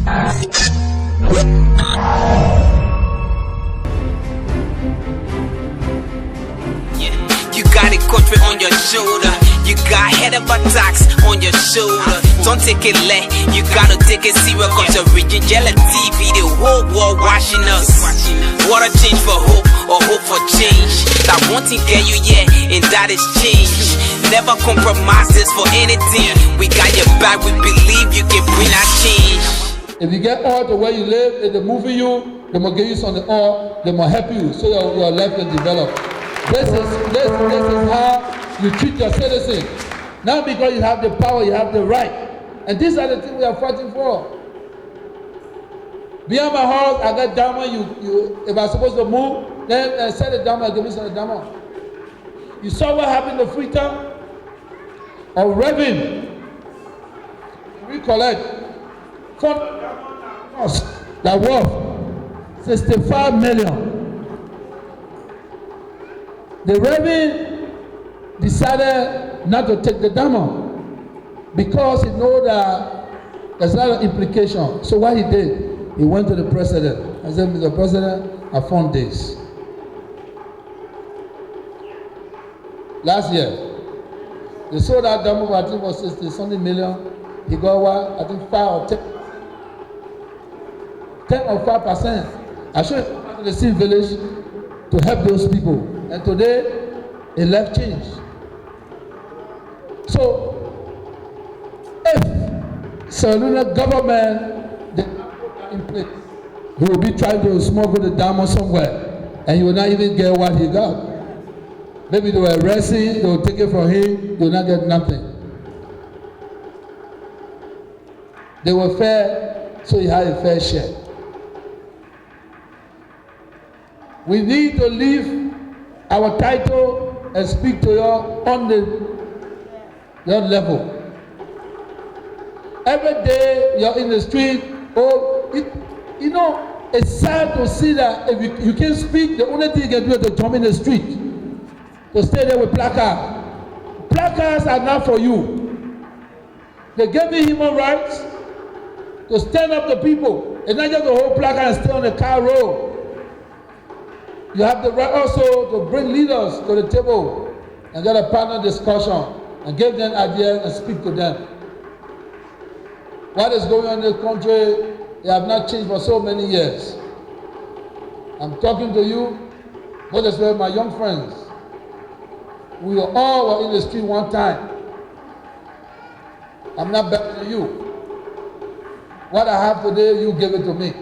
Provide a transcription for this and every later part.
You got a country on your shoulder. You got head of attacks on your shoulder. Don't take it light, you gotta take it serious. Cause your region yellow TV, the whole world watching us. What a change for hope, or hope for change. That one thing get you, yeah, and that is change. Never compromise this for anything. We got your back, we believe you can bring that change. If you get oil to where you live, if they move you, they will give you some oil, they will help you so your life can develop. This is how you treat your citizens. Not because you have the power, you have the right. And these are the things we are fighting for. Behind my house, I got diamond. If I'm supposed to move, then sell the diamond, give me some diamond. You saw what happened to Freetown? Or Reverend, recollect, that worth 65 million. The Reverend decided not to take the diamond because he know that there's a lot of implication. So what he did, he went to the president and said, Mr. President, I found this. Last year, they sold that diamond for I think was 60-something million. He got what? I think 5 or 10 or 5%. I showed him to the Sea Village to help those people. And today, he left change. So, if Saluna government did not put that in place, he will be trying to smuggle the diamond somewhere, and he will not even get what he got. Maybe they will arrest him, they will take it from him, they will not get nothing. They were fair, so he had a fair share. We need to leave our title and speak to you on your level. Every day you're in the street, it's sad to see that if you can't speak, the only thing you can do is to jump in the street, to stay there with placards. Placards are not for you. They gave you human rights to stand up to people. It's not just to hold placard and stay on the car road. You have the right also to bring leaders to the table and get a partner discussion and give them ideas and speak to them. What is going on in the country, they have not changed for so many years. I'm talking to you, most especially my young friends. We all were in the street one time. I'm not better than you. What I have today, you give it to me.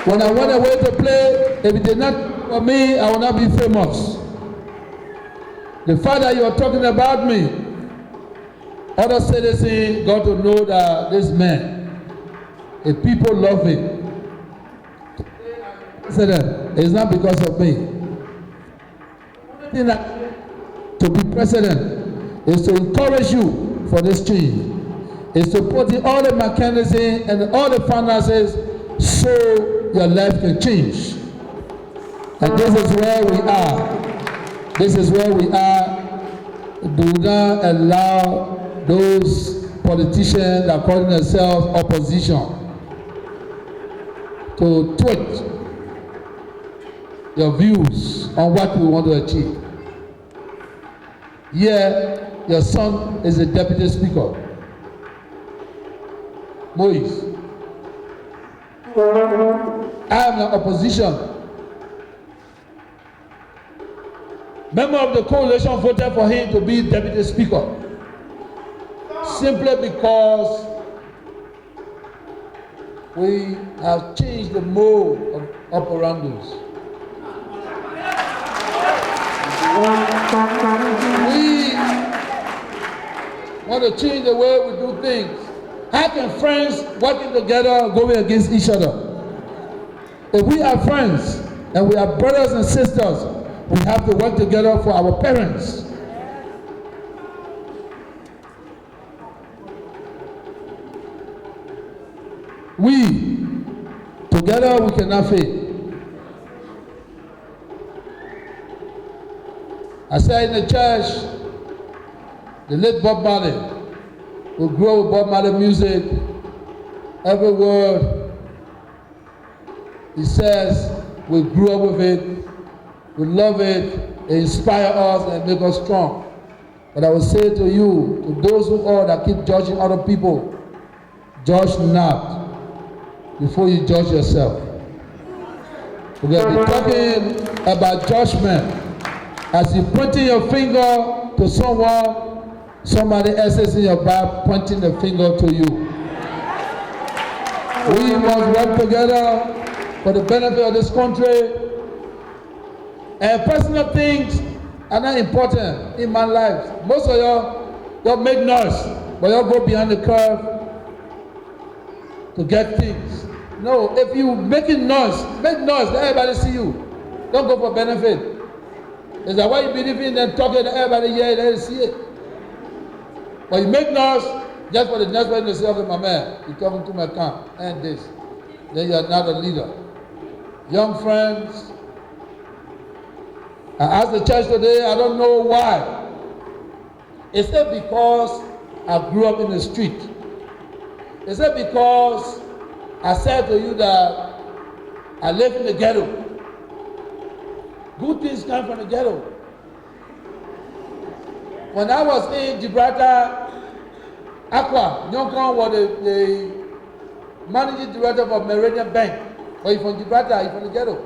When I went away to play, if it did not for me, I will not be famous. The fact that you are talking about me, other citizens got to know that this man, if people love him, it's not because of me. The thing that to be president is to encourage you for this change. Is to put in all the mechanisms and all the finances so your life can change. And this is where we are. This is where we are. Do not allow those politicians that call themselves opposition to twist your views on what we want to achieve. Here, your son is a deputy speaker. Moise. I am an opposition. Member of the coalition voted for him to be deputy speaker. Simply because we have changed the mode of operandus. We want to change the way we do things. How can friends working together go against each other? If we are friends and we are brothers and sisters, we have to work together for our parents. We, together we cannot fail. I say in the church, The late Bob Marley. We grew up with Bob Marley music. Every word he says, we grew up with it. We love it. It inspires us and make us strong. But I will say to you, to those who are that keep judging other people, judge not before you judge yourself. We're going to be talking about judgment. As you pointing your finger to someone, somebody else is in your back pointing the finger to you. We must work together for the benefit of this country. And personal things are not important in my life. Most of y'all make noise, but y'all go behind the curve to get things. No, if you making noise, make noise, let everybody see you. Don't go for benefit. Is that why you believe in and talking to everybody here, let it see it. But you make noise just for the next person to say, okay, my man, you're talking to my camp and this. Then you're not a leader. Young friends, I asked the church today, I don't know why. Is it because I grew up in the street? Is it because I said to you that I live in the ghetto? Good things come from the ghetto. When I was in Gibraltar, Aqua, Nyonkon was the managing director of Meridian Bank. But he's from Gibraltar, he's from the ghetto.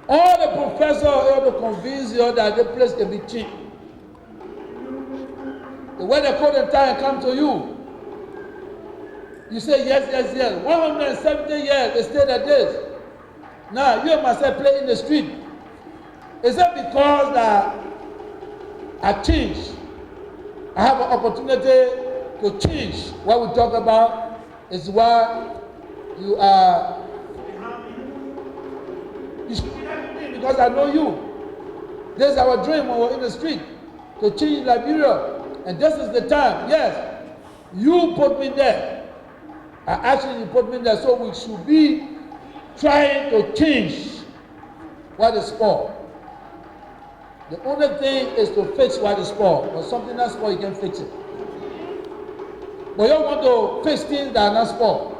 All the professors are able to convince you that the place can be cheap. The way they call the time come to you, you say yes, yes, yes. 170 years they stayed at this. Now you and myself play in the street. Is that because that I changed? I have an opportunity to change what we talk about. Is why you are. You should be happy with me because I know you. This is our dream when we're in the street to change Liberia, and this is the time. Yes, you put me there. I actually put me there, so we should be trying to change what is spoiled. The only thing is to fix what is spoiled. But something that's spoiled, you can fix it. But you don't want to fix things that are not spoiled.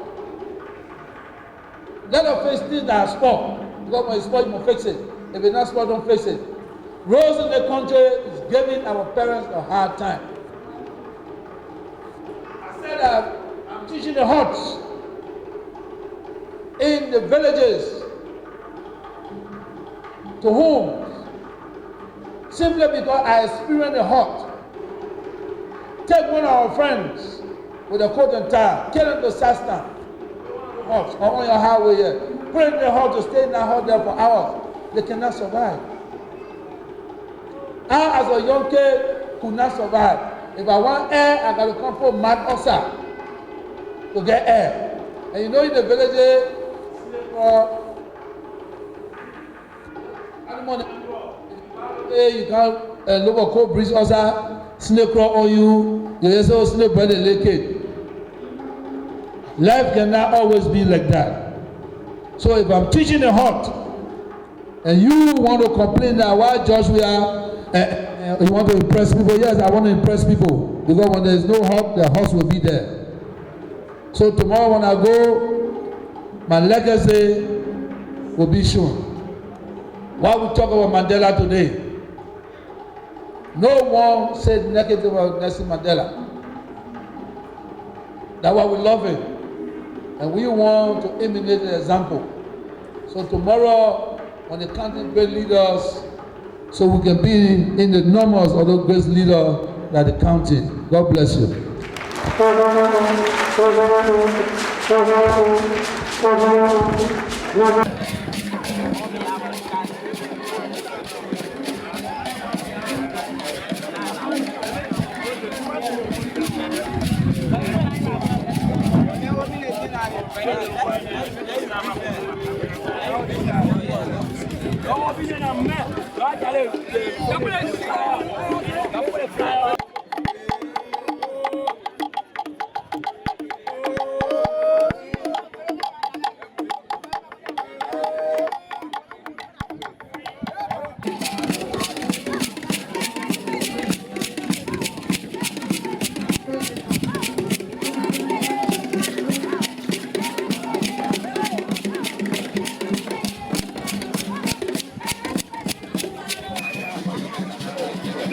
Let us fix things that are spoiled. Because when it's spoiled, you must fix it. If it's not spoiled, don't fix it. Roads in the country is giving our parents a hard time. I said that I'm teaching the huts in the villages to whom? Simply because I experienced a hut. Take one of our friends with a coat and tie, get him to Sastan, hut, or on your highway here. Put him in the hut to stay in that hut there for hours. They cannot survive. I, as a young kid, could not survive. If I want air, I got to come for Mad Osa to get air. And you know, in the villages, you can't look at cold breeze also, snake crawl on you, you just say snake by the lake. Life cannot always be like that. So if I'm teaching a hut, and you want to complain that why Josh we are, you want to impress people, yes, I want to impress people. Because when there's no hut, the house will be there. So tomorrow when I go, my legacy will be shown. Why we talk about Mandela today? No one said negative about Nelson Mandela. That's why we love him. And we want to imitate the example. So tomorrow, when they count great leaders, so we can be in the numbers of those great leaders that they counting. God bless you.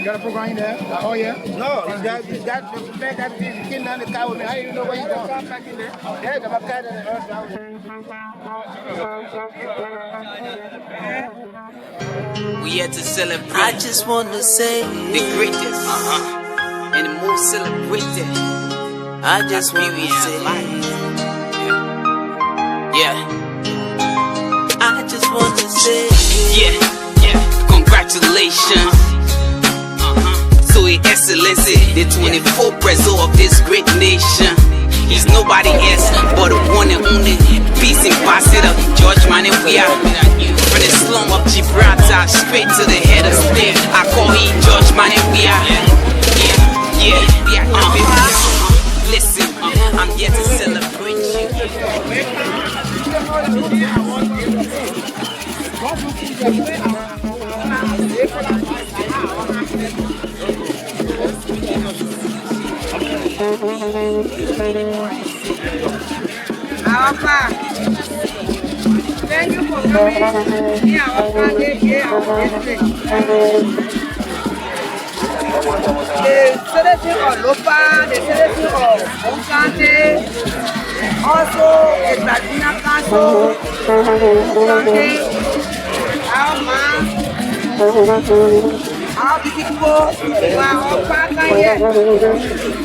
got a program in there? Oh, yeah? No, you got to prepare that thing. You can't the car with me. How do you know where you're going? Come back in there. Yeah, got my car in the We here to celebrate. I just want to say the greatest, and the most celebrated. I just want to Experience say life. Yeah. I just want to say Yeah, congratulations to His Excellency, the 24th president of this great nation. He's nobody else but the one and only peace ambassador, George Manneh Weah. From the slum of Gibraltar straight to the head of state, I call him George Manneh Weah. Listen, I'm here to celebrate you. Thank you for coming in our family here, our district. The citizen of Lopa, the citizen of Onkante, also the Ladina Council, Onkante, our man, our people, our partner here.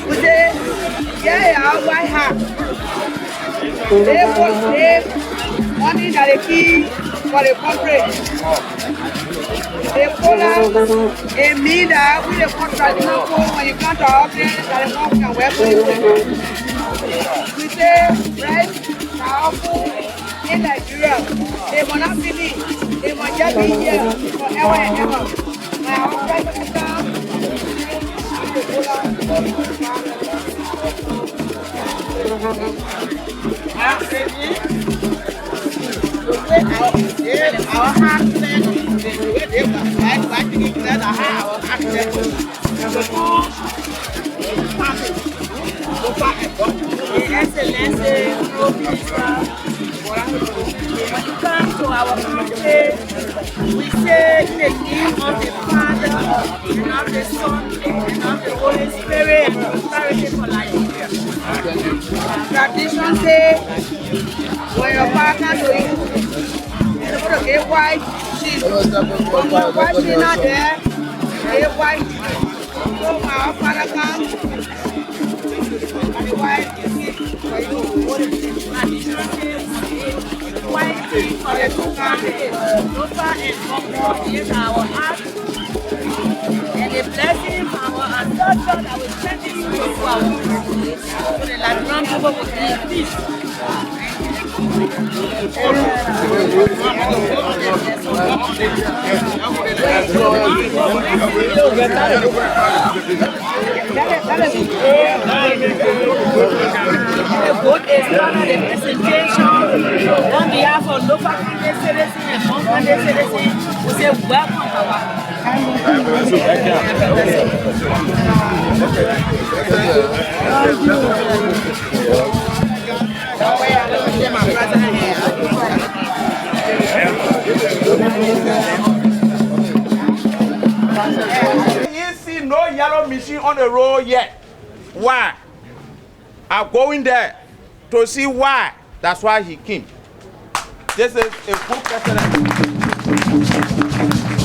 We say, yeah, our white hat. They will save money that they keep for the country. They pull out a meal that we the contract when you come to our place that the company can work for you. We say rice, powerful in Nigeria. They will not finish. They will just be here forever and ever. Now our prime minister, we pull out. Our heart said, when you come to our country, we say in the name of the Father, and of the Son, and of the Holy Spirit, and prosperity for Nigeria. Tradition says, when your partner to you, you're going to get white sheep. When your white sheep not there, get white sheep. So our father comes, and the white sheep for you. Tradition says, white sheep for the two families. Lofa and Boko is our heart. And the blessing from our ancestors that will send you to our country. So the Ladron people will be in peace. The boat is done the presentation on behalf of local citizens and non-Kande citizens. We say welcome, Papa. You see no yellow machine on the road yet. Why? I'm going there to see why. That's why he came. This is a good president.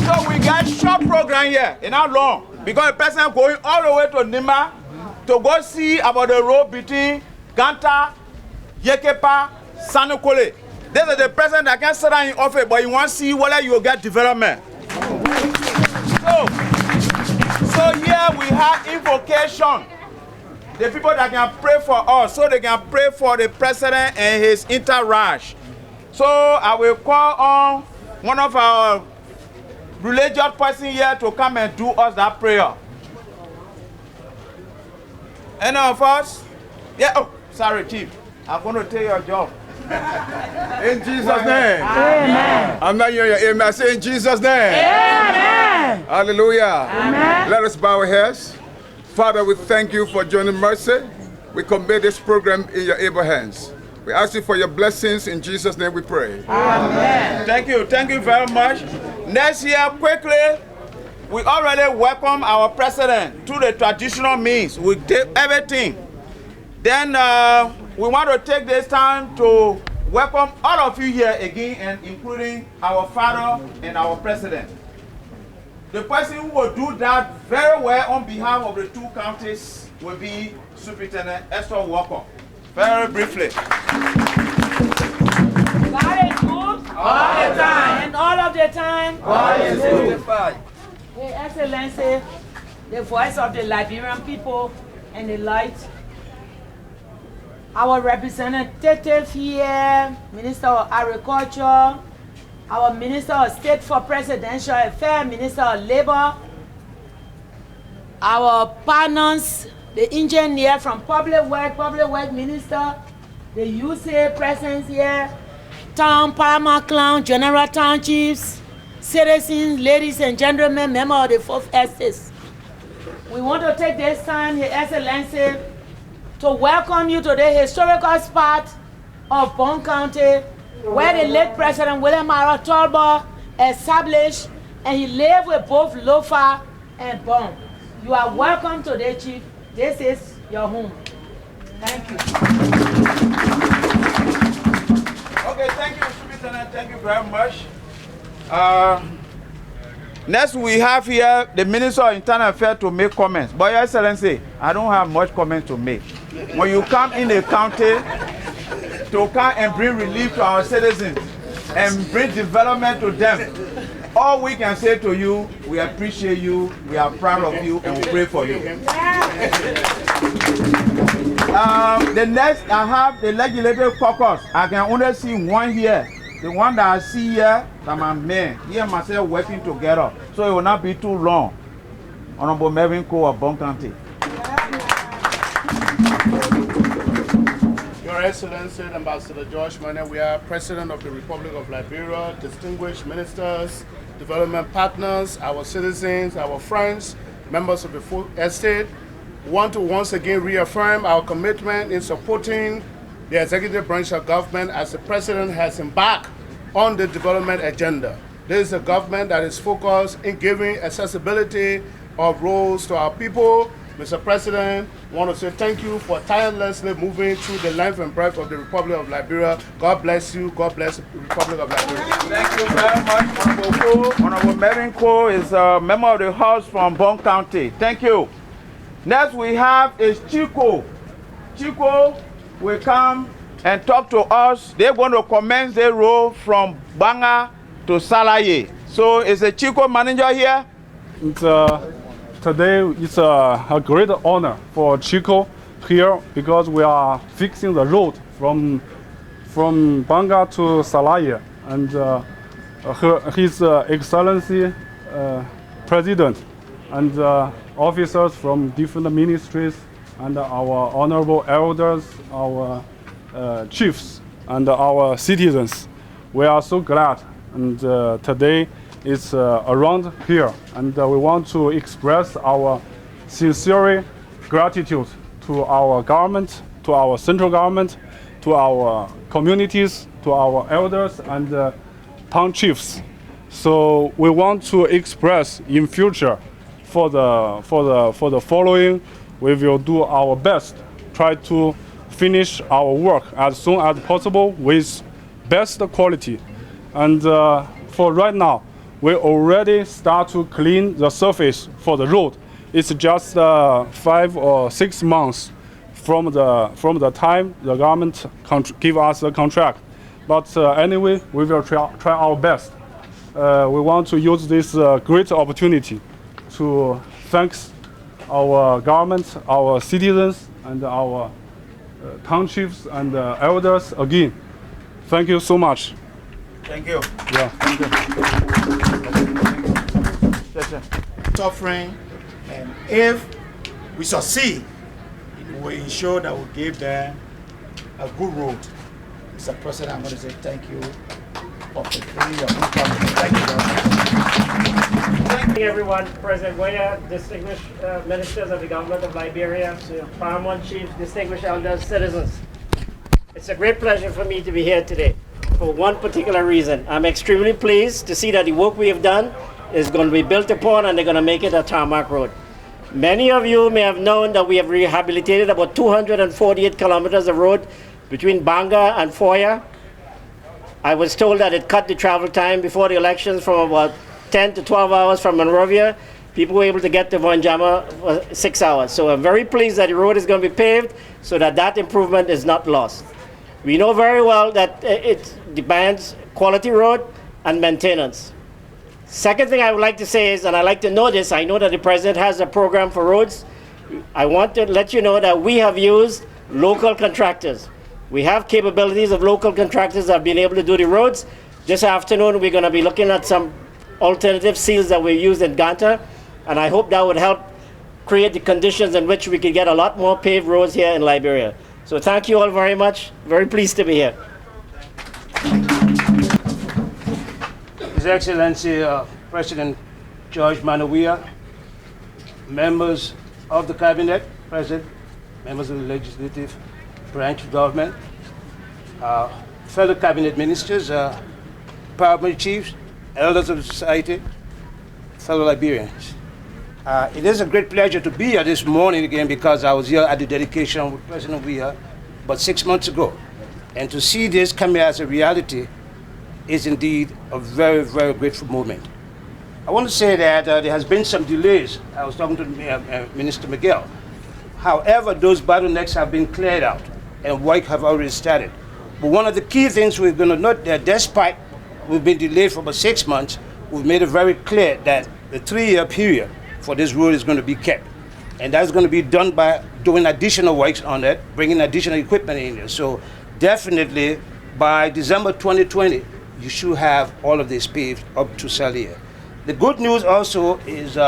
So we got short program here, and not long, because the president going all the way to Nima to go see about the road between Ganta, Yekepa, Sanukole. This is the president that can sit down in office, but he wants to see whether you will get development. So here we have invocation. The people that can pray for us, so they can pray for the president and his entourage. So I will call on one of our religious person here to come and do us that prayer. Any of us? Yeah. Oh, sorry, Chief. I'm going to take your job. In Jesus' name. Amen. I'm not hearing your amen. I say in Jesus' name. Amen. Hallelujah. Amen. Let us bow our heads. Father, we thank you for joining mercy. We commit this program in your able hands. We ask you for your blessings. In Jesus' name we pray. Amen. Thank you very much. Next year, quickly, we already welcome our president through the traditional means. We did everything. Then we want to take this time to welcome all of you here again, and including our father and our president. The person who will do that very well on behalf of the two counties will be Superintendent Esther Walker. Very briefly. God is good all the time, and all of the time. God is good. Your Excellency, the voice of the Liberian people and the light. Our representative here, Minister of Agriculture, our Minister of State for Presidential Affairs, Minister of Labor, our partners, the engineer from Public Works Minister, the USAID presence here, Town Paramount Clown, General Town Chiefs, citizens, ladies and gentlemen, members of the 4th Estate. We want to take this time, Your Excellency, to welcome you to the historical spot of Bond County, where the late President William R. Tolbert established, and he lived with both Lofa and Bond. You are welcome today, Chief. This is your home. Thank you. Okay, thank you, Superintendent. Thank you very much. Next, we have here the Minister of Internal Affairs to make comments. But Your Excellency, I don't have much comment to make. When you come in the county to come and bring relief to our citizens and bring development to them, all we can say to you, we appreciate you, we are proud of you, and we pray for you. The next, I have the legislative caucus. I can only see one here. The one that I see here, that my men, he and myself working together. So it will not be too long. Honorable Melvin Cole of Bond County. Your Excellency, Ambassador George Mane, we are President of the Republic of Liberia, distinguished ministers, development partners, our citizens, our friends, members of the 4th Estate. We want to once again reaffirm our commitment in supporting the executive branch of government as the President has embarked on the development agenda. This is a government that is focused in giving accessibility of roads to our people. Mr. President, I want to say thank you for tirelessly moving through the length and breadth of the Republic of Liberia. God bless you. God bless the Republic of Liberia. Thank you very much, Honorable Cole. Honorable Melvin Cole is a member of the House from Bond County. Thank you. Next we have is Chico. Chico will come and talk to us. They're going to commence their role from Banga to Salaye. So is the Chico manager here? Today it's a great honor for Chico here because we are fixing the road from Banga to Salaye, and His Excellency President and officers from different ministries and our honorable elders, our chiefs and our citizens. We are so glad, and today is around here, and we want to express our sincere gratitude to our government, to our central government, to our communities, to our elders and town chiefs. So we want to express in future for the following. We will do our best, try to finish our work as soon as possible with best quality. And for right now, we already start to clean the surface for the road. It's just 5 or 6 months from the time the government give us the contract. But anyway, we will try our best. We want to use this great opportunity to thank our government, our citizens, and our townships and elders again. Thank you so much. Thank you. Yeah, thank you. Suffering, and if we succeed, it will ensure that we give them a good road. Mr. President, I'm going to say thank you for fulfilling your commitment. Thank you very much. Thank you, everyone. President Weah, distinguished ministers of the government of Liberia, paramount chiefs, distinguished elders, citizens. It's a great pleasure for me to be here today for one particular reason. I'm extremely pleased to see that the work we have done is going to be built upon, and they're going to make it a tarmac road. Many of you may have known that we have rehabilitated about 248 kilometers of road between Banga and Foya. I was told that it cut the travel time before the elections from about 10 to 12 hours from Monrovia. People were able to get to Wandjama for 6 hours. So I'm very pleased that the road is going to be paved so that that improvement is not lost. We know very well that it demands quality road and maintenance. Second thing I would like to say is, and I like to know this, I know that the President has a program for roads. I want to let you know that we have used local contractors. We have capabilities of local contractors that have been able to do the roads. This afternoon we're going to be looking at some alternative seals that we used in Ganta, and I hope that would help create the conditions in which we could get a lot more paved roads here in Liberia. So thank you all very much. Very pleased to be here. His Excellency President George Manneh Weah, members of the Cabinet, President, members of the Legislative Branch of Government, fellow Cabinet Ministers, Paramount Chiefs, elders of the society, fellow Liberians. It is a great pleasure to be here this morning again because I was here at the dedication with President Weah about 6 months ago. And to see this come here as a reality is indeed a very, very grateful moment. I want to say that there has been some delays. I was talking to Minister Miguel. However, those bottlenecks have been cleared out and work have already started. But one of the key things we're going to note that despite we've been delayed for about 6 months, we've made it very clear that the 3-year period for this road is going to be kept. And that's going to be done by doing additional works on it, bringing additional equipment in there. So definitely by December 2020, you should have all of this paved up to Salia. The good news also is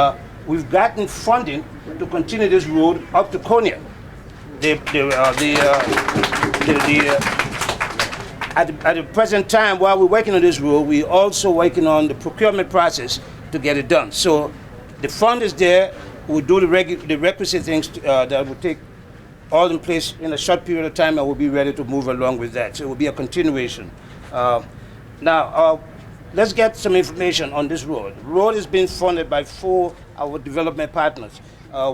we've gotten funding to continue this road up to Konya. At the present time, while we're working on this road, we're also working on the procurement process to get it done. So the fund is there. We'll do the requisite things that will take all in place in a short period of time, and we'll be ready to move along with that. So it will be a continuation. Now, let's get some information on this road. The road is being funded by 4 our development partners.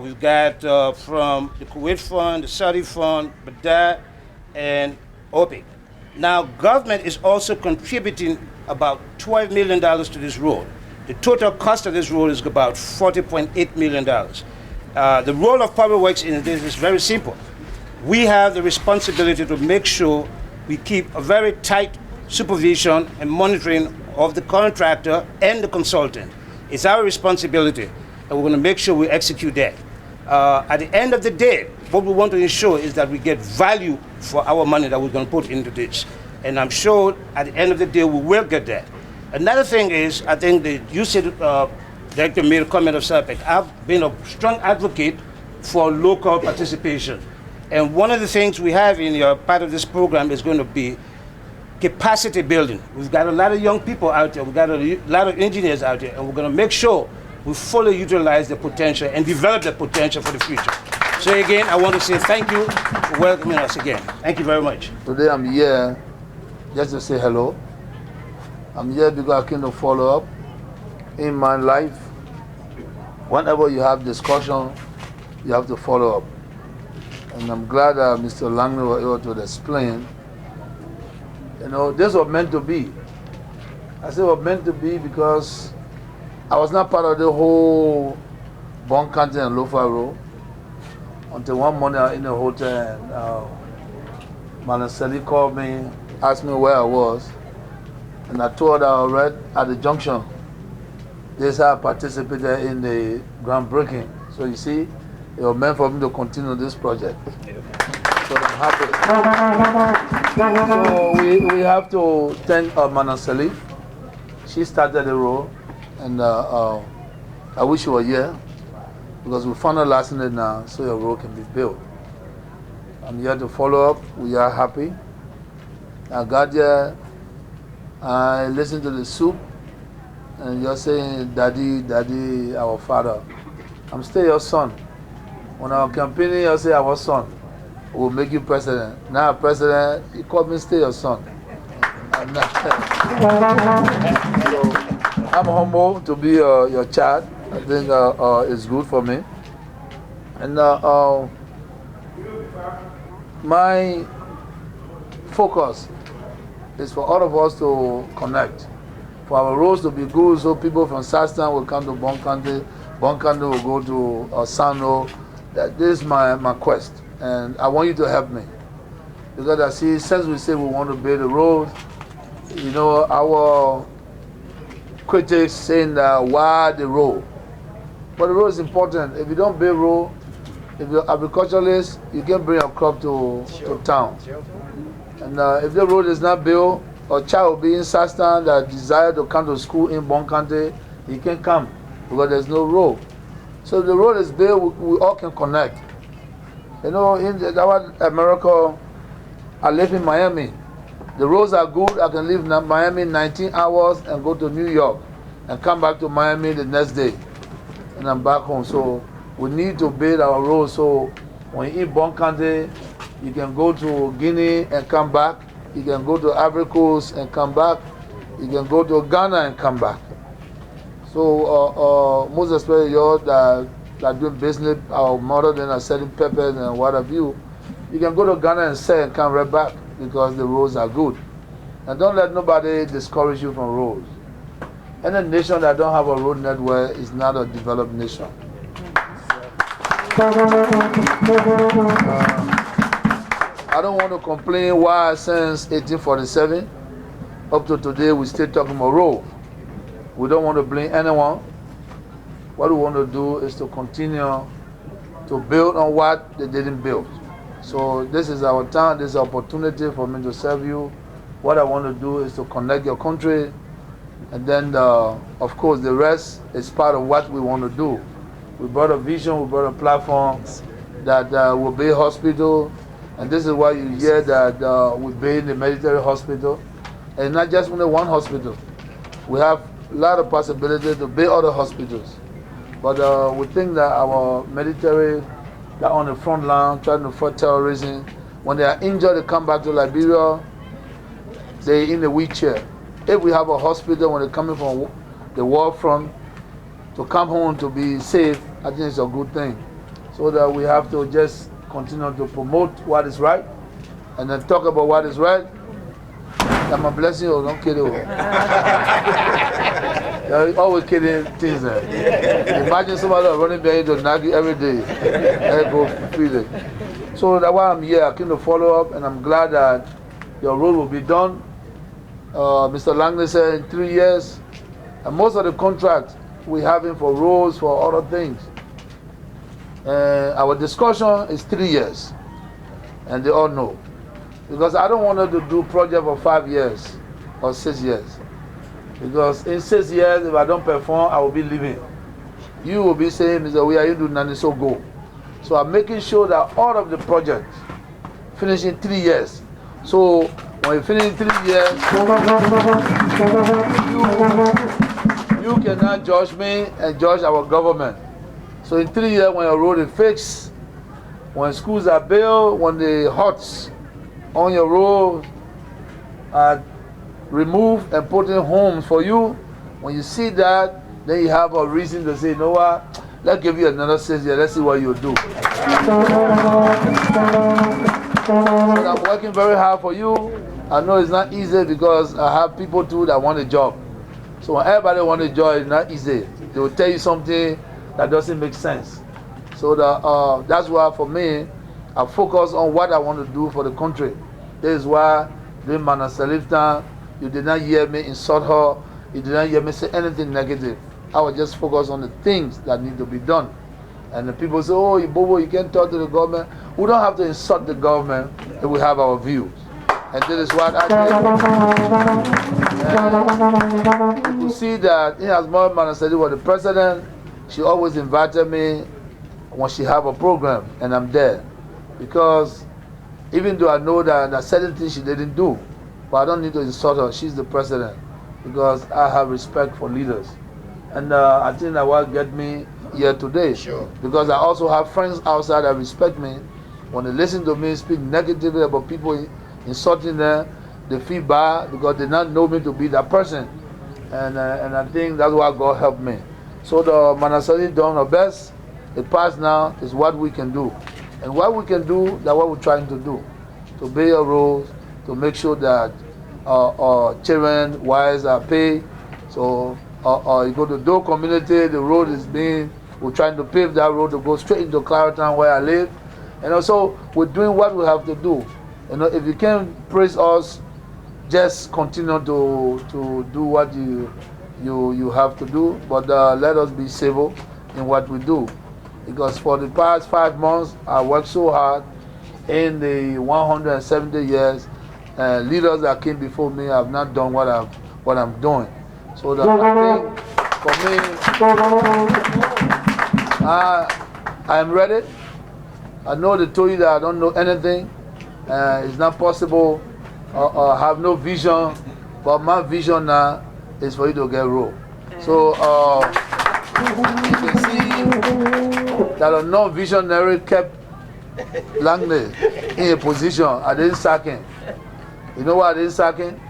We've got from the Kuwait Fund, the Saudi Fund, Badar, and OPIC. Now, government is also contributing about $12 million to this road. The total cost of this road is about $40.8 million. The role of Public Works in this is very simple. We have the responsibility to make sure we keep a very tight supervision and monitoring of the contractor and the consultant. It's our responsibility, and we're going to make sure we execute that. At the end of the day, what we want to ensure is that we get value for our money that we're going to put into this. And I'm sure at the end of the day, we will get that. Another thing is, I think that you said, Director made a comment of SAPEC. I've been a strong advocate for local participation. And one of the things we have in your part of this program is going to be capacity building. We've got a lot of young people out there, we've got a lot of engineers out there, and we're going to make sure we fully utilize the potential and develop the potential for the future. So again, I want to say thank you for welcoming us again. Thank you very much. Today I'm here just to say hello. I'm here because I came to follow up in my life. Whenever you have discussion, you have to follow up. And I'm glad that Mr. Langley was able to explain. You know, this was meant to be. I say it was meant to be because I was not part of the whole Bon County and Lofa Road until one morning I was in a hotel and Manaseli called me, asked me where I was, and I told her I was right at the junction. This I participated in the groundbreaking. So you see, it was meant for me to continue this project. So I'm happy. So we have to thank Manaseli. She started the road, and I wish you were here because we found a last minute now, so your road can be built. I'm here to follow up. We are happy. I got here, I listened to the soup, and you're saying, Daddy, Daddy, our father. I'm still your son. When I was campaigning, you say, our son will make you president. Now, president, you call me still your son. So, I'm humbled to be your child. I think it's good for me. And my focus is for all of us to connect, for our roads to be good, so people from Southtown will come to Bonkante will go to Sano. This is my quest, and I want you to help me. Because I see, since we say we want to build a road, you know, our critics saying that why the road? But the road is important. If you don't build road, if you're agriculturalist, you can bring your crop to town. And if the road is not built, a child will be in Southtown that desire to come to school in Bonkante, he can come because there's no road. So if the road is built, we all can connect. You know, in America, I live in Miami. The roads are good. I can leave Miami 19 hours and go to New York and come back to Miami the next day. And I'm back home. So we need to build our roads so when you eat Bonkante, you can go to Guinea and come back. You can go to Ivory Coast and come back. You can go to Ghana and come back. So most especially you that doing business, our mother then are selling peppers and what have you. You can go to Ghana and sell and come right back because the roads are good. And don't let nobody discourage you from roads. Any nation that don't have a road network is not a developed nation. I don't want to complain why since 1847 up to today we still talking about road. We don't want to blame anyone. What we want to do is to continue to build on what they didn't build. So this is our time, this is an opportunity for me to serve you. What I want to do is to connect your country, and then of course the rest is part of what we want to do. We brought a vision, we brought a platform that will be a hospital, and this is why you hear that we build the military hospital, and not just only one hospital. We have a lot of possibilities to build other hospitals, but we think that our military that on the front line trying to fight terrorism, when they are injured, they come back to Liberia, they're in a wheelchair. If we have a hospital when they're coming from the war front to come home to be safe, I think it's a good thing. So that we have to just continue to promote what is right and then talk about what is right. I'm a blessing or don't kid you. You're always kidding things there. Imagine somebody running behind you to knock you every day. And go feel it. So that's why I'm here. I came to follow up, and I'm glad that your road will be done. Mr. Langley said in 3 years, and most of the contracts we having for roads, for other things. Our discussion is 3 years, and they all know. Because I don't want to do project for 5 years or 6 years. Because in 6 years, if I don't perform, I will be leaving. You will be saying, Mr. We are you do nothing, so go. So I'm making sure that all of the projects finish in 3 years. So when you finish in 3 years, you cannot judge me and judge our government. So in 3 years, when your road is fixed, when schools are built, when the huts on your road are removed and put in homes for you, when you see that, then you have a reason to say, you know what, let's give you another 6 years, let's see what you do. So I'm working very hard for you. I know it's not easy because I have people too that want a job. So when everybody wants a job, it's not easy. They will tell you something that doesn't make sense. So that's why for me, I focus on what I want to do for the country. This is why during Manasseh Lifetime, you did not hear me insult her. You did not hear me say anything negative. I was just focused on the things that need to be done. And the people say, oh, Bobo, you can't talk to the government. We don't have to insult the government if we have our views. And this is what I did. You see that in as much Manasseh was the president, she always invited me when she have a program, and I'm there. Because even though I know that there are certain things she didn't do, but I don't need to insult her. She's the president. Because I have respect for leaders. And I think that what get me here today. Sure. Because I also have friends outside that respect me. When they listen to me speak negatively about people insulting them, they feel bad because they not know me to be that person. and I think that's why God helped me. So the Manasali done our best. The past now is what we can do, and what we can do, that's what we're trying to do, to build a road, to make sure that our children, wives are paid. So you go to Do community, the road is we're trying to pave that road to go straight into Clarendon where I live. And also, we're doing what we have to do. You know, if you can't praise us, just continue to do what you have to do. But let us be civil in what we do. Because for the past 5 months, I worked so hard in the 170 years. Leaders that came before me have not done what I'm doing. So I think for me, I'm ready. I know they told you that I don't know anything. It's not possible. I have no vision. But my vision now is for you to get role. So you can see that a non-visionary kept Langley in a position. I didn't sack him. You know why I didn't sack him?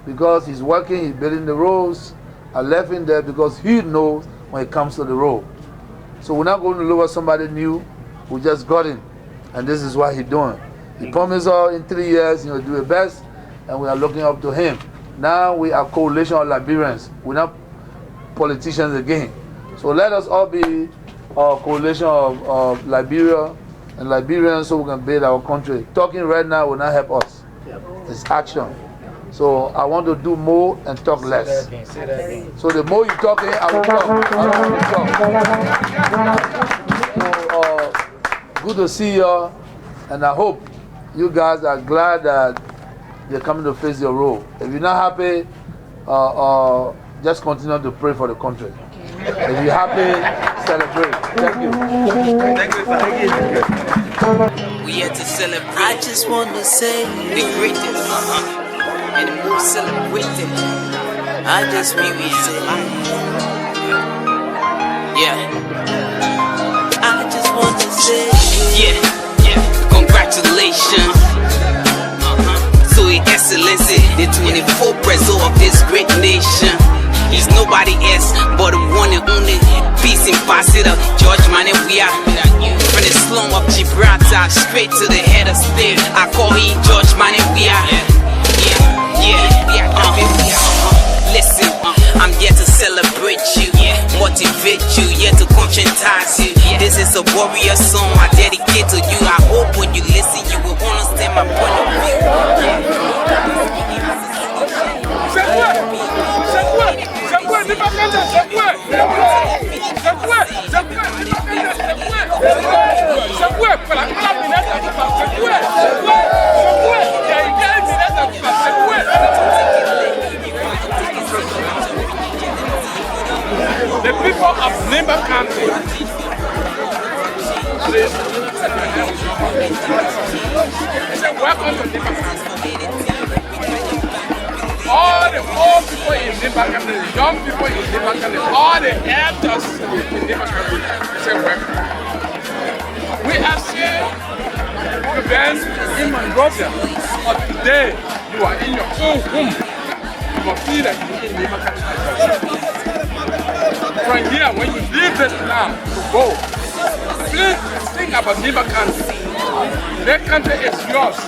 Because he's working, he's building the roads. I left him there because he knows when it comes to the road. So we're not going to lower somebody new. We just got him. And this is what he's doing. He promised us in 3 years he'll do the best, and we are looking up to him. Now we are a coalition of Liberians. We're not politicians again. So let us all be a coalition of Liberia and Liberians so we can build our country. Talking right now will not help us. It's action. So I want to do more and talk less. Say that again. So the more you talking, I will talk. So good to see you, and I hope you guys are glad that you're coming to face your role. If you're not happy, just continue to pray for the country. If you're happy, celebrate. Thank you. We here to celebrate. I just want to say the greatest, and the most celebrated. I just want to say I just want to say congratulations to His Excellency, the 24th president of this great nation. He's nobody else but the one and only peace ambassador, George Manneh Weah. From the slum of Gibraltar straight to the head of state, I call him George Manneh Weah. Listen, I'm here to celebrate you, motivate you, here to conscientize you. This is a warrior song I dedicate to you. I hope when you listen, you will understand my point of view. The people of Nimba County, welcome to Nimba County. All the old people in Nimba County, the young people in Nimba County, all the elders in Nimba County, say welcome. We are here to dance in Monrovia, but today you are in your own home. You must feel that you're in Nimba County. From here, when you leave this land to go, please think about Nimba County. That country is yours.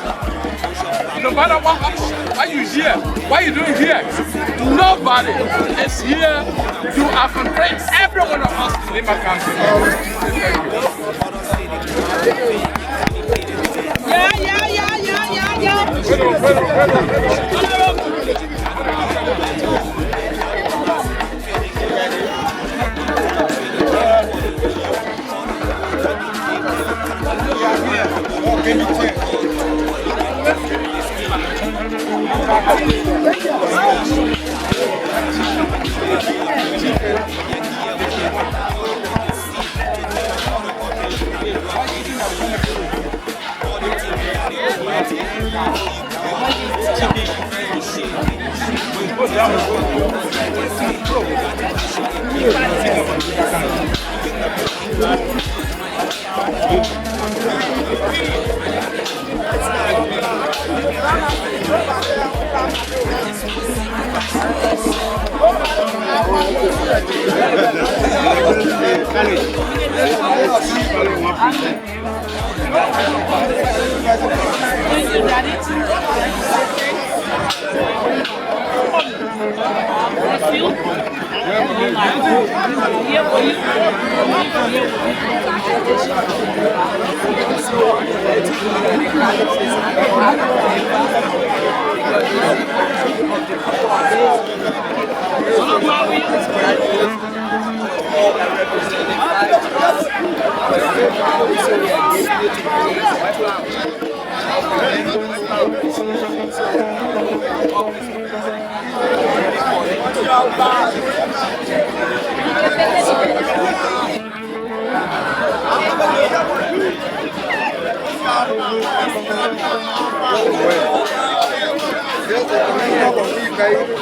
No matter what happens, why you here, what you doing here, nobody is here. You are controlling every one of us in Nimba County. Oh,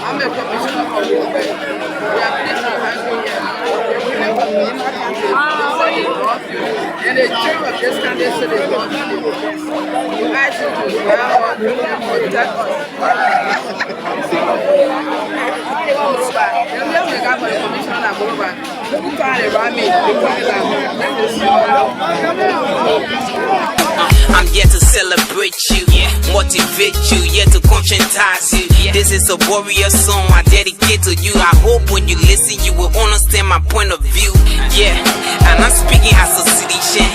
I'm a commissioner for women. We are placed on husband here. We never in my country. And the chair of this country said they don't do the best. You guys should do well or do that or that or. They never got my commissioner and move on. People trying to run me. I'm here to celebrate you, motivate you, here to conscientize you. This is a warrior song I dedicate to you. I hope when you listen you will understand my point of view. Yeah, and I'm speaking as a citizen,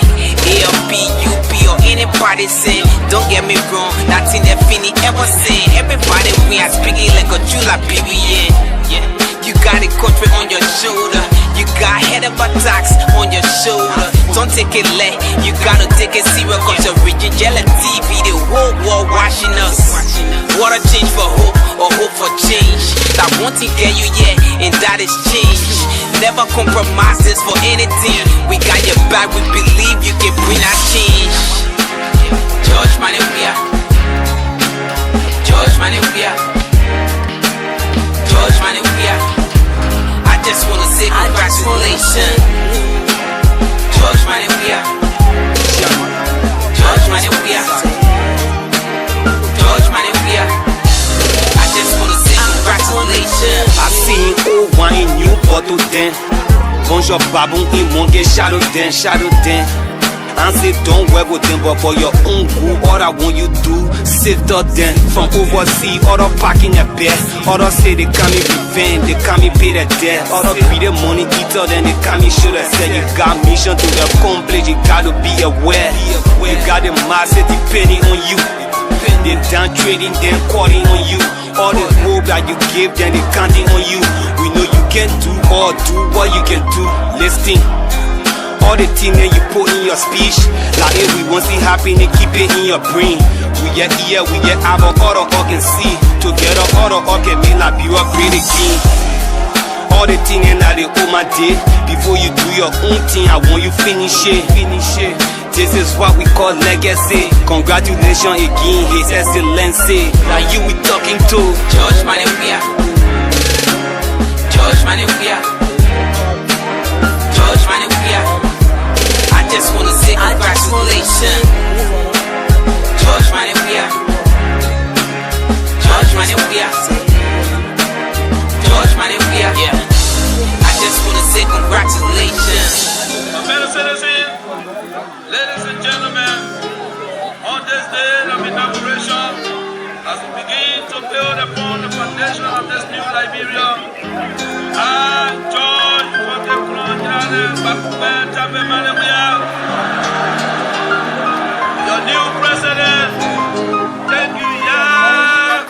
ALP, UP or anybody saying. Don't get me wrong, that's in the Finny ever saying. Everybody we are speaking like a true Liberian. Yeah, you got a country on your shoulder. You got head of attacks on your shoulder. Don't take it light, you gotta take it serious. Cause your region TV, the whole world watching us. What a change for hope, or hope for change. That one thing get you, yeah, and that is change. Never compromise this for anything. We got your back, we believe you can bring that change. George Manewia, George Manewia, George Manewia. I just wanna say congratulations, George Manewia, George Manewia, George Manewia. I just wanna say congratulations. I seen old wine, new bottle then. Bonjour babon, in one get shadow then, shadow then. I say don't work with them, but for your own good, all I want you do, sit up then. From overseas, other packing their bed. Others say they can't me revenge, they can't me pay their debt. Others be the money eater, then they can't me should have said. You got mission to accomplish, you gotta be aware. You got the master depending on you. They done trading, then calling on you. All the hope that you give, then they counting on you. We know you can do or do what you can do. Listen. All the things that you put in your speech, like if we want to see happening, keep it in your brain. We get ear, we get eye, but all can see. Together, all can make like Liberia great again. All the things that they owe my day. Before you do your own thing, I want you finish it. This is what we call legacy. Congratulations again, His Excellency. Now you we talking to George Manewia, George Manewia, George Manewia. I just wanna say congratulations, George Manewia, George Manewia, George Manewia. Yeah, I just wanna say congratulations. Fellow citizens, ladies and gentlemen, on this day of inauguration, as we begin to build upon the foundation of this new Liberia, I, George your new president, thank you, yeah.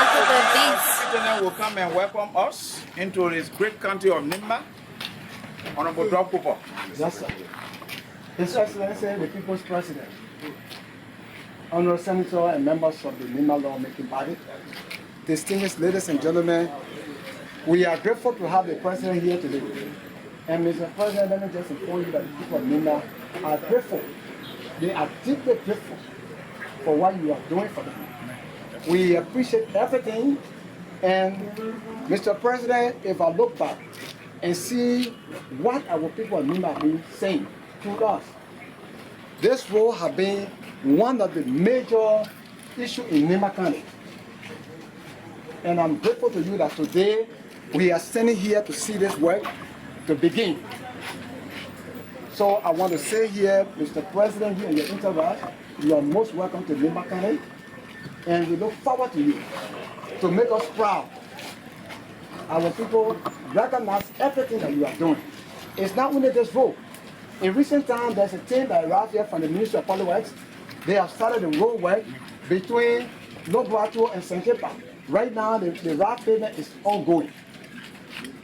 The president will come and welcome us into this great country of Nimba. Honorable Drop Cooper. Yes, sir. His Excellency, the People's President, Honorable Senator and members of the Nimba lawmaking body, distinguished ladies and gentlemen, we are grateful to have the President here today. And Mr. President, let me just inform you that the people of Nimba are grateful. They are deeply grateful for what you are doing for them. We appreciate everything. And Mr. President, if I look back and see what our people of Nimba have been saying to us, this road has been one of the major issues in Nimba County. And I'm grateful to you that today we are standing here to see this work to begin. So I want to say here, Mr. President, here in your entourage, you are most welcome to Nimba County, and we look forward to you to make us proud. Our people recognize everything that you are doing. It's not only this road. In recent times, there's a team that arrived here from the Ministry of Public Works. They have started the road work between Lobrato and St. Kepa. Right now, the route pavement is ongoing.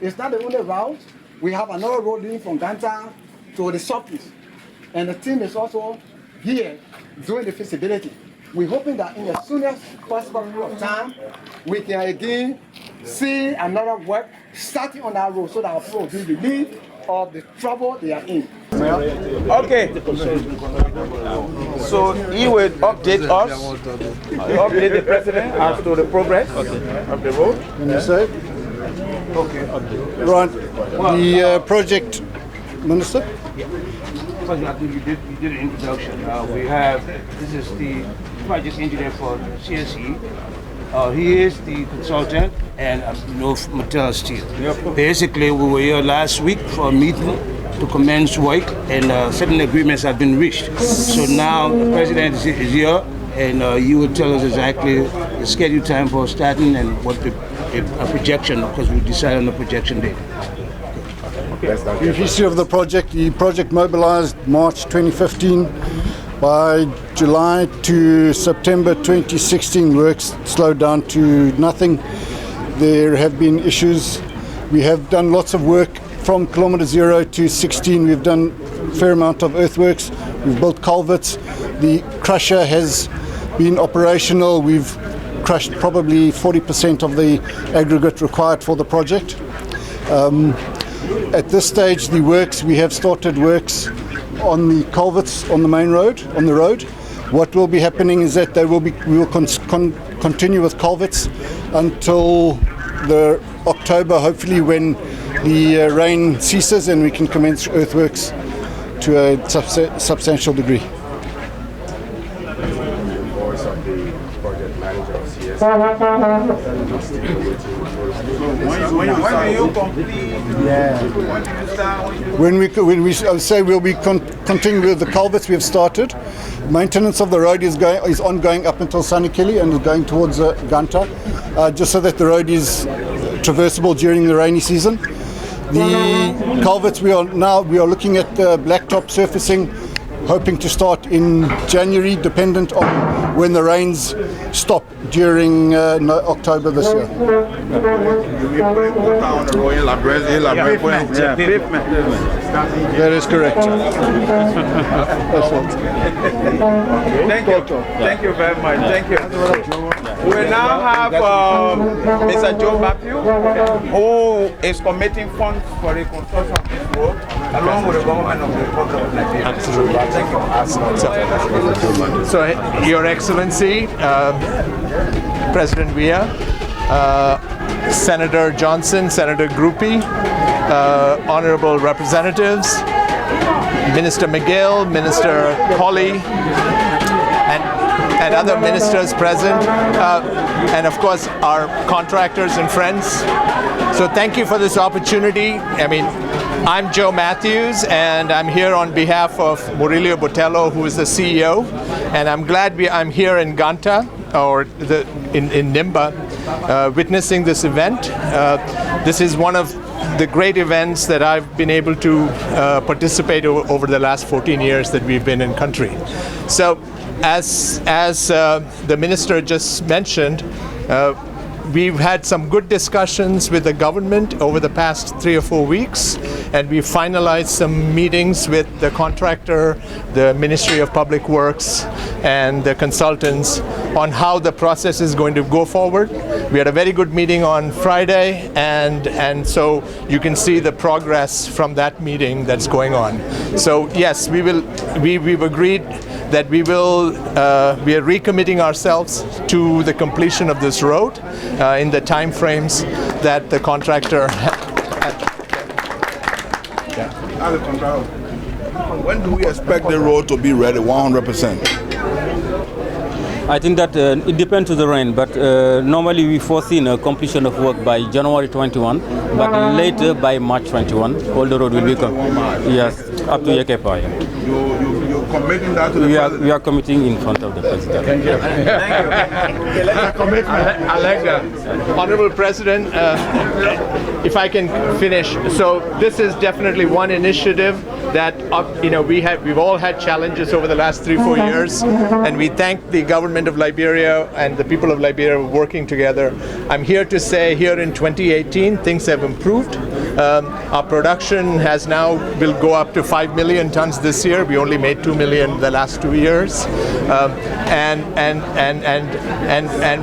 It's not the only route. We have another road leading from Ganta to the surface. And the team is also here doing the feasibility. We're hoping that in the soonest possible period of time, we can again see another work starting on that road so that our people will be relieved of the trouble they are in. Okay. So he will update us, update the president as to the progress of the road. Minister. Okay. Right. The project, Minister. First, I think you did an introduction. We have, this is the project engineer for CSE. He is the consultant, and I know Mattel Steel. Basically, we were here last week for a meeting to commence work, and certain agreements have been reached. So now the president is here, and you will tell us exactly the scheduled time for starting and what the projection, because we decided on the projection date. The history of the project mobilized March 2015. By July to September 2016, works slowed down to nothing. There have been issues. We have done lots of work from kilometer 0 to 16. We've done a fair amount of earthworks. We've built culverts. The crusher has been operational. We've crushed probably 40% of the aggregate required for the project. At this stage, we have started works on the culverts on the main road, on the road. What will be happening is that we will continue with culverts until the October, hopefully, when the rain ceases and we can commence earthworks to a substantial degree. When we say we'll be continuing with the culverts we have started, maintenance of the road is ongoing up until Sanikeli and is going towards Ganta, just so that the road is traversable during the rainy season. The culverts we are looking at blacktop surfacing, hoping to start in January, dependent on when the rains stop during October this year. That is correct. Thank you very much. Thank you. We now have Mr. Joe Matthew, who is committing funds for the construction of this road, along with the government of the Republic of Nigeria. Absolutely. Thank you. So, Your Excellency, President Villa, Senator Johnson, Senator Groupie, honorable representatives, Minister McGill, Minister Hawley, and other ministers present, and of course our contractors and friends. So thank you for this opportunity. I mean, I'm Joe Matthews, and I'm here on behalf of Murillo Botelho, who is the CEO, and I'm glad I'm here in Ganta, or in Nimba, witnessing this event. This is one of the great events that I've been able to participate over the last 14 years that we've been in country. So as the minister just mentioned, we've had some good discussions with the government over the past 3 or 4 weeks, and we finalized some meetings with the contractor, the Ministry of Public Works, and the consultants on how the process is going to go forward. We had a very good meeting on Friday, and so you can see the progress from that meeting that's going on. So yes, we've agreed that we are recommitting ourselves to the completion of this road in the time frames that the contractor When do we expect the road to be ready 100%? I think that it depends on the rain, but normally we foresee a completion of work by January 21, but later by March 21, all the road will be yes, up to Yekepa. You're committing that to the president? We are committing in front of the president. Thank you. Okay, let's commitment. I like that. Honorable President, if I can finish. So this is definitely one initiative that we've all had challenges over the last 3-4 years, and we thank the government of Liberia and the people of Liberia working together. I'm here to say here in 2018 things have improved. Our production will go up to 5 million tons this year. We only made 2 million the last 2 years. And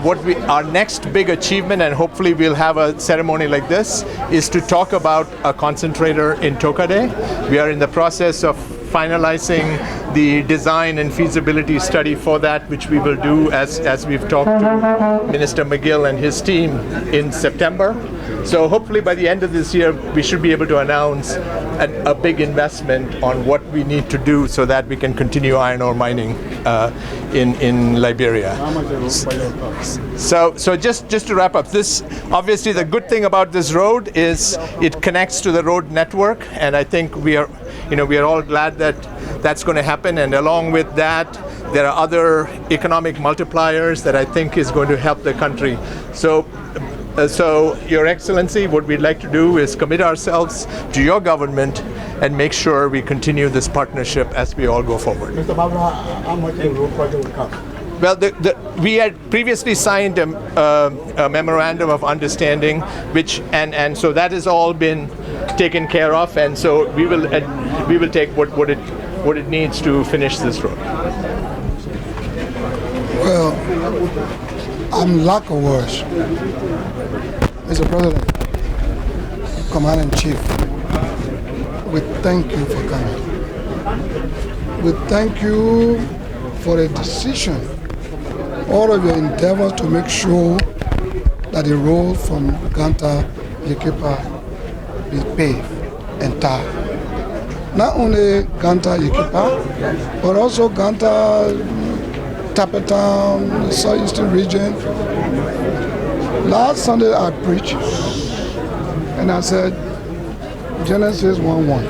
what our next big achievement, and hopefully we'll have a ceremony like this, is to talk about a concentrator in Tokade. We are in the process of finalizing the design and feasibility study for that, which we will do as we've talked to Minister McGill and his team in September. So hopefully by the end of this year, we should be able to announce a big investment on what we need to do so that we can continue iron ore mining in Liberia. So just to wrap up, this obviously the good thing about this road is it connects to the road network, and I think we are all glad that that's going to happen. And along with that, there are other economic multipliers that I think is going to help the country. So Your Excellency, what we'd like to do is commit ourselves to your government and make sure we continue this partnership as we all go forward. Mr. Barbara, how much the road project will cost? Well, we had previously signed a memorandum of understanding, and so that has all been taken care of, and so we will take what it needs to finish this road. Well, I'm lack of words. Mr. President, Commander-in-Chief, we thank you for coming. We thank you for the decision, all of your endeavors to make sure that the road from Ganta, Yekepa is paved and tarred. Not only Ganta, Yekepa, but also Ganta, Tapetown, the southeastern region. Last Sunday I preached and I said, Genesis 1:1.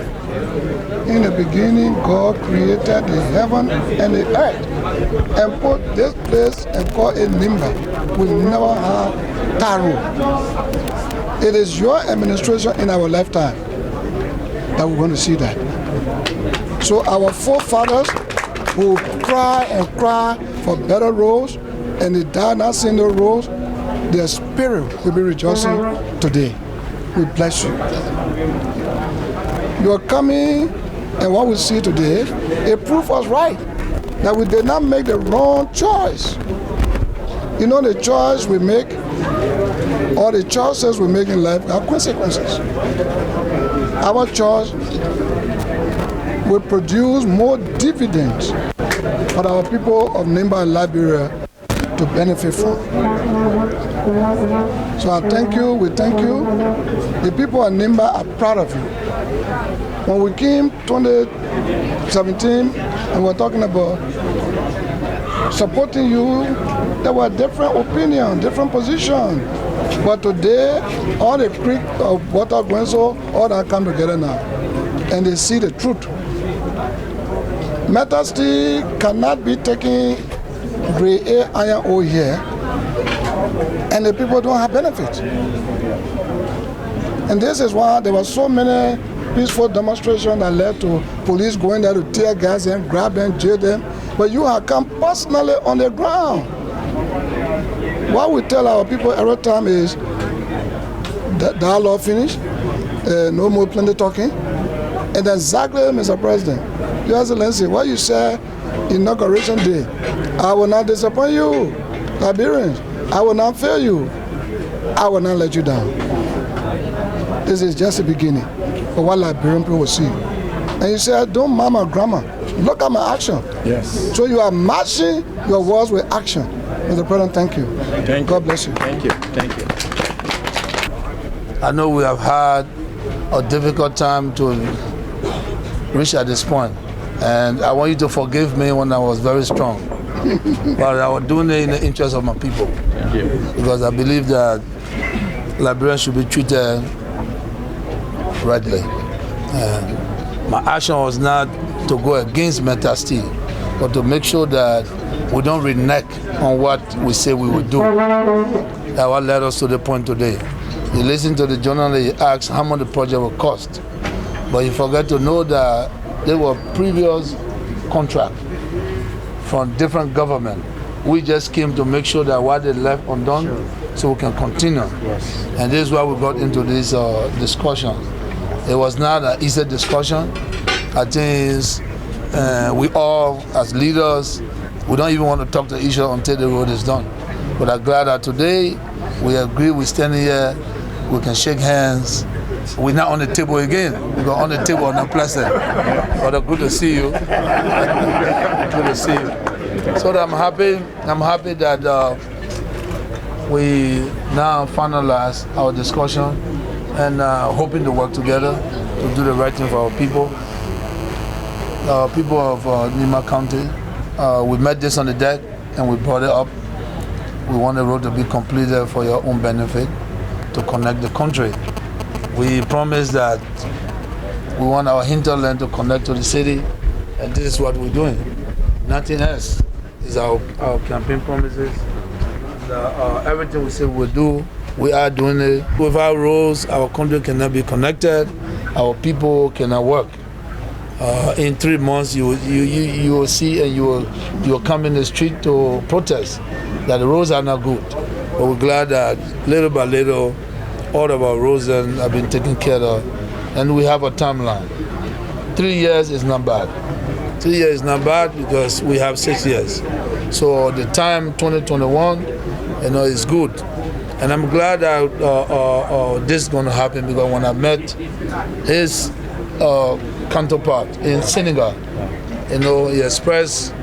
In the beginning, God created the heaven and the earth and put this place and called it Nimba. We never have Taro. It is your administration in our lifetime that we're going to see that. So our forefathers who cry and cry for better roads and they died not seeing the roads, their spirit will be rejoicing today. We bless you. You are coming, and what we see today, it proves us right that we did not make the wrong choice. You know, the choice we make, or the choices we make in life have consequences. Our choice will produce more dividends for our people of Nimba and Liberia to benefit from. So I thank you, we thank you. The people of Nimba are proud of you. When we came 2017 and we're talking about supporting you, there were different opinions, different positions. But today, all the creek of water going so, all that come together now. And they see the truth. Metal steel cannot be taking gray iron ore here, and the people don't have benefit. And this is why there were so many peaceful demonstrations that led to police going there to tear gas them, grab them, jail them. But you have come personally on the ground. What we tell our people every time is that dialogue finished, no more plenty talking. And exactly, Mr. President, Your Excellency, what you said inauguration day, I will not disappoint you, Liberians. I will not fail you. I will not let you down. This is just the beginning of what Liberian people will see. And you said, don't mama grandma. Look at my action. Yes. So you are matching your words with action. Mr. President, thank you. Thank God bless you. Thank you. Thank you. I know we have had a difficult time to reach at this point, and I want you to forgive me when I was very strong. but I was doing it in the interest of my people. Because I believe that Liberians should be treated rightly. My action was not to go against Mental Steel, but to make sure that we don't renege on what we say we would do. That what led us to the point today. You listen to the journalist, he asks how much the project will cost. But you forget to know that there were previous contracts from different governments. We just came to make sure that what they left undone, so we can continue. Yes. And this is why we got into this discussion. It was not an easy discussion. I think we all, as leaders, we don't even want to talk to each other until the road is done. But I'm glad that today we agree, we're standing here, we can shake hands. We're not on the table again. We're on the table on the plastic. But good to see you. Good to see you. So I'm happy that we now finalize our discussion and hoping to work together to do the right thing for our people. People of Nima County, we met this on the deck and we brought it up. We want the road to be completed for your own benefit, to connect the country. We promised that we want our hinterland to connect to the city, and this is what we're doing. Nothing else is our campaign promises. Everything we say we'll do, we are doing it. Without roads, our country cannot be connected, our people cannot work. In 3 months, you will see and you will come in the street to protest that the roads are not good. But we're glad that little by little, all of our roads have been taken care of, and we have a timeline. 3 years is not bad. 3 years is not bad because we have 6 years. So the time 2021, is good. And I'm glad that this is going to happen because when I met his counterpart in Senegal, he expressed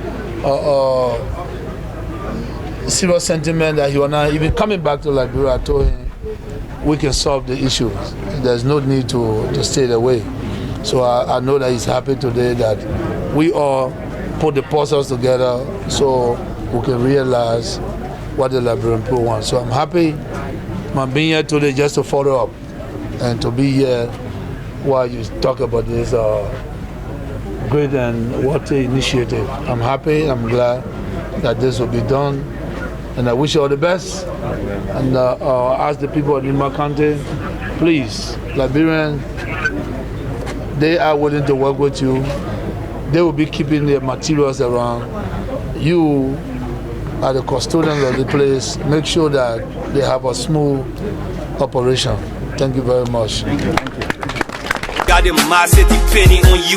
serious sentiment that he was not even coming back to Liberia. I told him we can solve the issues. There's no need to stay away. So I know that he's happy today that we all put the puzzles together so we can realize what the Liberian people want. So I'm happy I'm being here today just to follow up and to be here while you talk about this great and worthy initiative. I'm happy, I'm glad that this will be done, and I wish you all the best. And ask the people of Nima County, please, Liberians, they are willing to work with you. They will be keeping their materials around. You are the custodians of the place. Make sure that they have a smooth operation. Thank you very much. Got the mindset depending on you.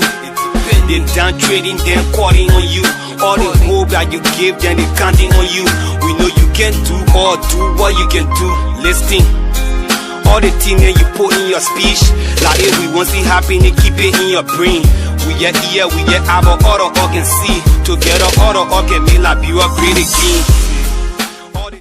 Then down trading, then calling on you. All the hope that you give, then they counting on you. We know you can do or do what you can do. Listen, all the things that you put in your speech, like if we want to see happening, keep it in your brain. We get ear, we get our order, all can see. Together, order, all can make Liberia great again.